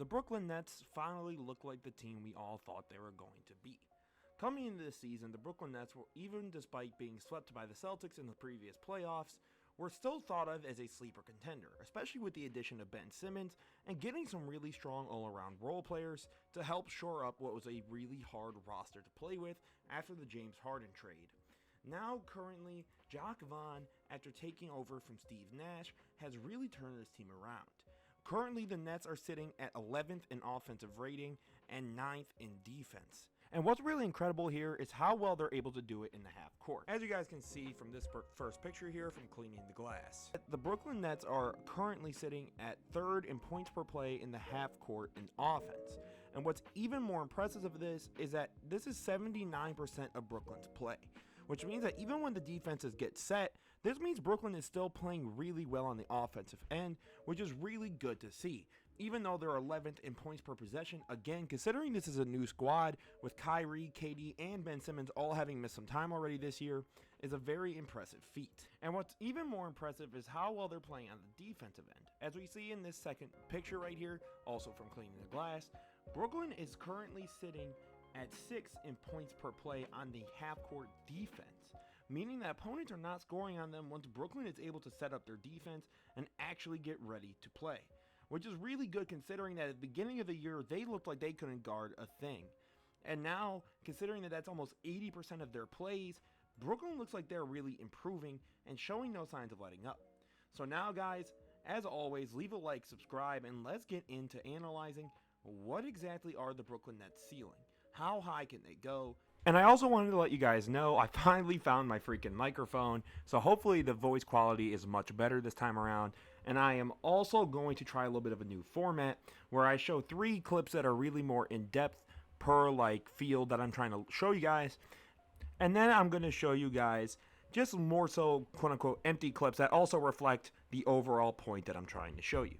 The Brooklyn Nets finally look like the team we all thought they were going to be. Coming into this season, the Brooklyn Nets were, even despite being swept by the Celtics in the previous playoffs, were still thought of as a sleeper contender, especially with the addition of Ben Simmons and getting some really strong all-around role players to help shore up what was a really hard roster to play with after the James Harden trade. Now, currently, Jacques Vaughn, after taking over from Steve Nash, has really turned this team around. Currently, the Nets are sitting at 11th in offensive rating and 9th in defense. And what's really incredible here is how well they're able to do it in the half court. As you guys can see from this first picture here from Cleaning the Glass, the Brooklyn Nets are currently sitting at 3rd in points per play in the half court in offense. And what's even more impressive of this is that this is 79% of Brooklyn's play, which means that even when the defenses get set, this means Brooklyn is still playing really well on the offensive end, which is really good to see. Even though they're 11th in points per possession, again, considering this is a new squad with Kyrie, KD, and Ben Simmons all having missed some time already this year, is a very impressive feat. And what's even more impressive is how well they're playing on the defensive end. As we see in this second picture right here, also from Cleaning the Glass, Brooklyn is currently sitting at 6th in points per play on the half-court defense, meaning that opponents are not scoring on them once Brooklyn is able to set up their defense and actually get ready to play, which is really good considering that at the beginning of the year, they looked like they couldn't guard a thing. And now, considering that that's almost 80% of their plays, Brooklyn looks like they're really improving and showing no signs of letting up. So now, guys, as always, leave a like, subscribe, and let's get into analyzing what exactly are the Brooklyn Nets' ceiling. How high can they go? And I also wanted to let you guys know I finally found my freaking microphone, so hopefully the voice quality is much better this time around. And I am also going to try a little bit of a new format where I show 3 clips that are really more in-depth per field that I'm trying to show you guys. And then I'm going to show you guys just more so quote-unquote empty clips that also reflect the overall point that I'm trying to show you.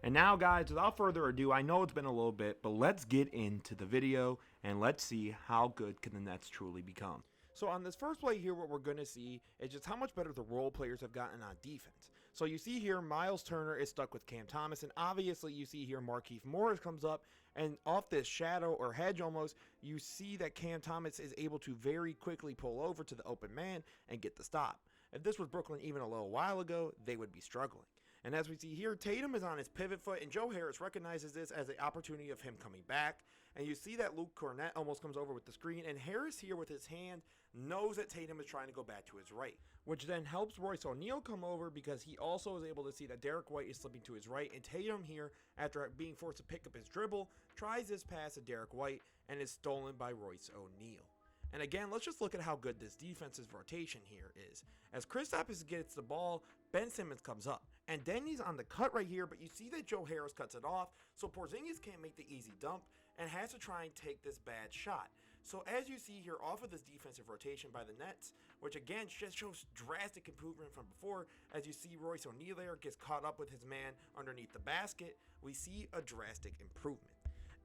And now, guys, without further ado, I know it's been a little bit, but let's get into the video and let's see how good can the Nets truly become. So on this first play here, what we're going to see is just how much better the role players have gotten on defense. So you see here, Miles Turner is stuck with Cam Thomas, and obviously you see here Markieff Morris comes up, and off this shadow or hedge almost, you see that Cam Thomas is able to very quickly pull over to the open man and get the stop. If this was Brooklyn even a little while ago, they would be struggling. And as we see here, Tatum is on his pivot foot, and Joe Harris recognizes this as the opportunity of him coming back. And you see that Luke Cornett almost comes over with the screen, and Harris here with his hand knows that Tatum is trying to go back to his right, which then helps Royce O'Neal come over because he also is able to see that Derek White is slipping to his right, and Tatum here, after being forced to pick up his dribble, tries this pass to Derek White and is stolen by Royce O'Neal. And again, let's just look at how good this defensive rotation here is. As Kristaps gets the ball, Ben Simmons comes up. And Denny's on the cut right here, but you see that Joe Harris cuts it off, so Porzingis can't make the easy dump and has to try and take this bad shot. So as you see here, off of this defensive rotation by the Nets, which again just shows drastic improvement from before, as you see Royce O'Neal there gets caught up with his man underneath the basket, we see a drastic improvement.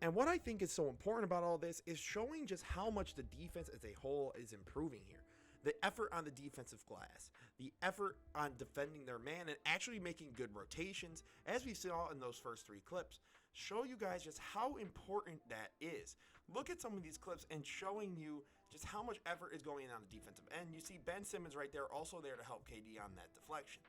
And what I think is so important about all this is showing just how much the defense as a whole is improving here. The effort on the defensive glass, the effort on defending their man and actually making good rotations, as we saw in those first 3 clips, show you guys just how important that is. Look at some of these clips and showing you just how much effort is going on the defensive end. You see Ben Simmons right there, also there to help KD on that deflection.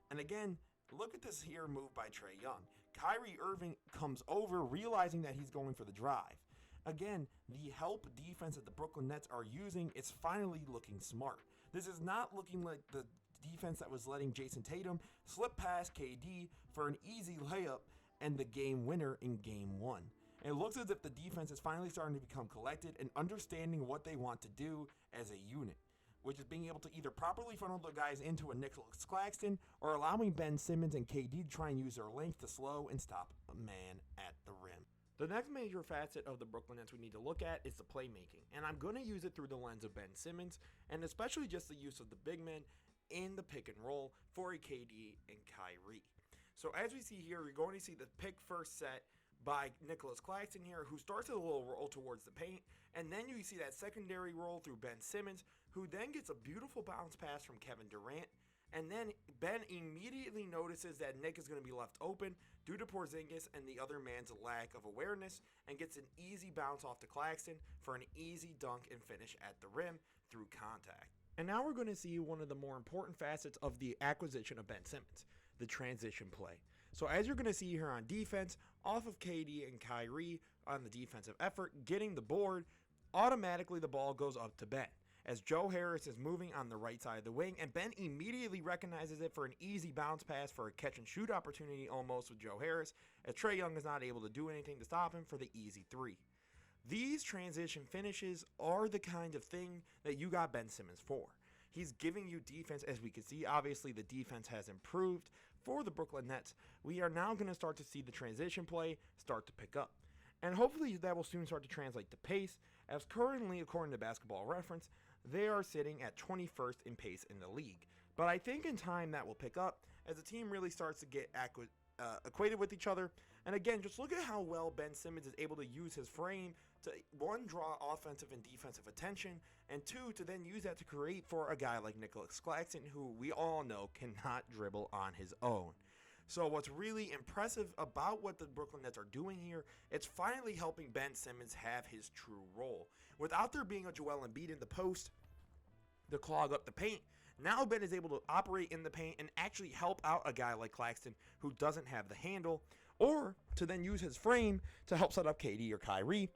And again, look at this here move by Trae Young. Kyrie Irving comes over realizing that he's going for the drive. Again, the help defense that the Brooklyn Nets are using is finally looking smart. This is not looking like the defense that was letting Jason Tatum slip past KD for an easy layup and the game winner in game 1. It looks as if the defense is finally starting to become collected and understanding what they want to do as a unit, which is being able to either properly funnel the guys into a Nicholas Claxton or allowing Ben Simmons and KD to try and use their length to slow and stop a man at the rim. The next major facet of the Brooklyn Nets we need to look at is the playmaking, and I'm going to use it through the lens of Ben Simmons, and especially just the use of the big men in the pick and roll for a KD and Kyrie. So as we see here, you're going to see the pick first set by Nicholas Claxton here, who starts a little roll towards the paint, and then you see that secondary roll through Ben Simmons, who then gets a beautiful bounce pass from Kevin Durant, And then Ben immediately notices that Nick is going to be left open due to Porzingis and the other man's lack of awareness, and gets an easy bounce off to Claxton for an easy dunk and finish at the rim through contact. And now we're going to see one of the more important facets of the acquisition of Ben Simmons, the transition play. So as you're going to see here on defense, off of KD and Kyrie on the defensive effort, getting the board, automatically the ball goes up to Ben, as Joe Harris is moving on the right side of the wing, and Ben immediately recognizes it for an easy bounce pass for a catch and shoot opportunity almost with Joe Harris, as Trae Young is not able to do anything to stop him for the easy three. These transition finishes are the kind of thing that you got Ben Simmons for. He's giving you defense. As we can see, obviously the defense has improved for the Brooklyn Nets. We are now going to start to see the transition play start to pick up. And hopefully that will soon start to translate to pace, as currently, according to Basketball Reference, they are sitting at 21st in pace in the league. But I think in time that will pick up as the team really starts to get equated with each other. And again, just look at how well Ben Simmons is able to use his frame to, one, draw offensive and defensive attention, and two, to then use that to create for a guy like Nicholas Claxton, who we all know cannot dribble on his own. So what's really impressive about what the Brooklyn Nets are doing here, it's finally helping Ben Simmons have his true role. Without there being a Joel Embiid in the post to clog up the paint, now Ben is able to operate in the paint and actually help out a guy like Claxton who doesn't have the handle, or to then use his frame to help set up KD or Kyrie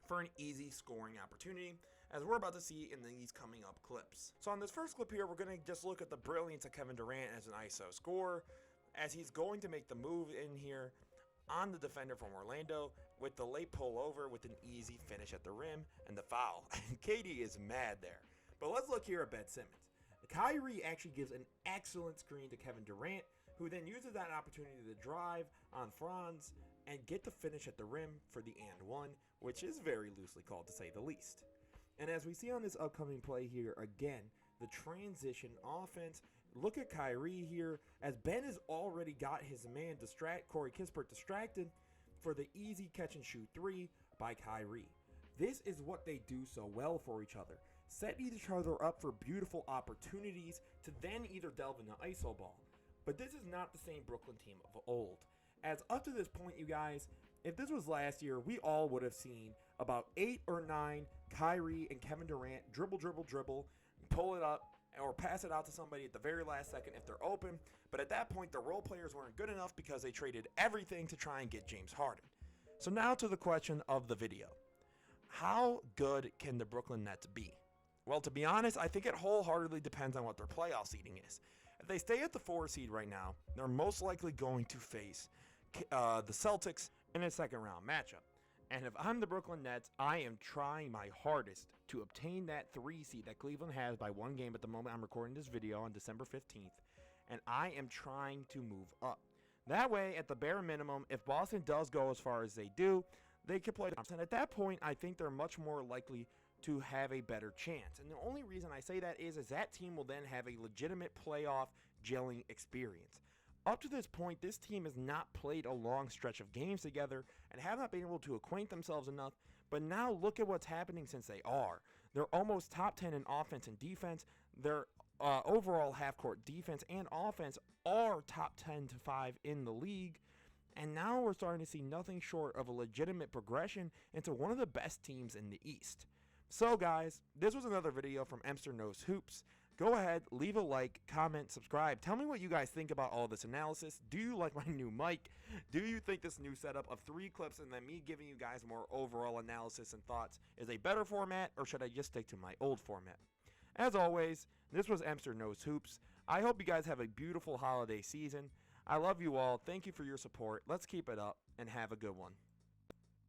for an easy scoring opportunity, as we're about to see in these coming up clips. So on this first clip here, we're going to just look at the brilliance of Kevin Durant as an ISO scorer, as he's going to make the move in here on the defender from Orlando with the late pull over with an easy finish at the rim and the foul. And KD is mad there. But let's look here at Ben Simmons. Kyrie actually gives an excellent screen to Kevin Durant, who then uses that opportunity to drive on Franz and get the finish at the rim for the and one, which is very loosely called to say the least. And as we see on this upcoming play here, again, the transition offense. Look at Kyrie here, as Ben has already got his man Corey Kispert distracted for the easy catch and shoot three by Kyrie. This is what they do so well for each other. Set each other up for beautiful opportunities to then either delve into ISO ball. But this is not the same Brooklyn team of old. As up to this point, you guys, if this was last year, we all would have seen about 8 or 9 Kyrie and Kevin Durant dribble, pull it up, or pass it out to somebody at the very last second if they're open. But at that point, the role players weren't good enough because they traded everything to try and get James Harden. So now to the question of the video. How good can the Brooklyn Nets be? Well, to be honest, I think it wholeheartedly depends on what their playoff seeding is. If they stay at the 4 seed right now, they're most likely going to face the Celtics in a second round matchup. And if I'm the Brooklyn Nets, I am trying my hardest to obtain that 3 seed that Cleveland has by 1 game at the moment I'm recording this video on December 15th. And I am trying to move up. That way, at the bare minimum, if Boston does go as far as they do, they can play. And at that point, I think they're much more likely to have a better chance. And the only reason I say that is that team will then have a legitimate playoff gelling experience. Up to this point, this team has not played a long stretch of games together and have not been able to acquaint themselves enough. But now look at what's happening since they are. They're almost top 10 in offense and defense. Their overall half-court defense and offense are top 10 to 5 in the league. And now we're starting to see nothing short of a legitimate progression into one of the best teams in the East. So guys, this was another video from Emster Knows Hoops. Go ahead, leave a like, comment, subscribe. Tell me what you guys think about all this analysis. Do you like my new mic? Do you think this new setup of 3 clips and then me giving you guys more overall analysis and thoughts is a better format, or should I just stick to my old format? As always, this was Emster Knows Hoops. I hope you guys have a beautiful holiday season. I love you all. Thank you for your support. Let's keep it up and have a good one.